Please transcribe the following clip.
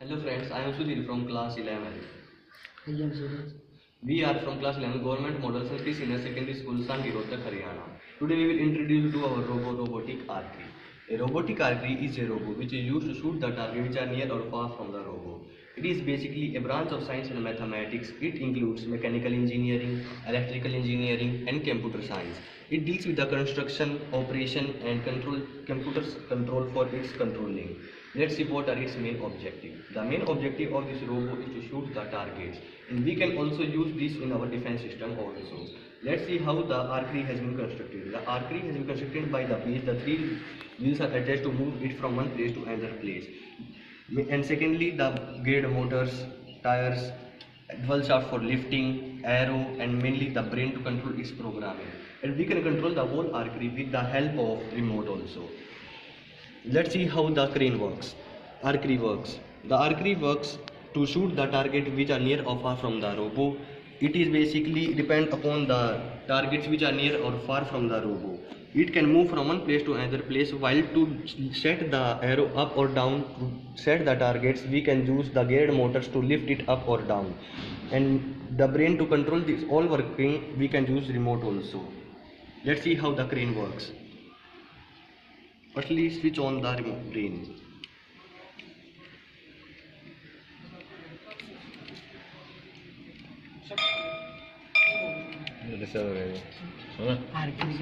Hello friends, I am Sudhir from class 11. I am Suraj. We are from class 11 Government Model Center Senior Secondary School, Sanghi, Haryana. Today we will introduce you to our robotic archery. A robotic archery is a robot which is used to shoot the target which are near or far from the robot. It is basically a branch of science and mathematics. It includes mechanical engineering, electrical engineering and computer science. It deals with the construction, operation and computers control for its controlling. Let's see what are its main objective. The main objective of this robot is to shoot the targets, and we can also use this in our defense system also. Let's see how the archery has been constructed. The archery has been constructed by the place. The three wheels are attached to move it from one place to another place. And secondly, the geared motors, tires, dual shaft for lifting, arrow, and mainly the brain to control its programming. And we can control the whole archery with the help of remote also. Let's see how the crane works. Archery works. The archery works to shoot the target which are near or far from the robot. It is basically depend upon the targets which are near or far from the robot. It can move from one place to another place. While to set the arrow up or down to set the targets, we can use the geared motors to lift it up or down. And the brain to control this all working, we can use remote also. Let's see how the crane works. Firstly, switch on the remote brain. Archery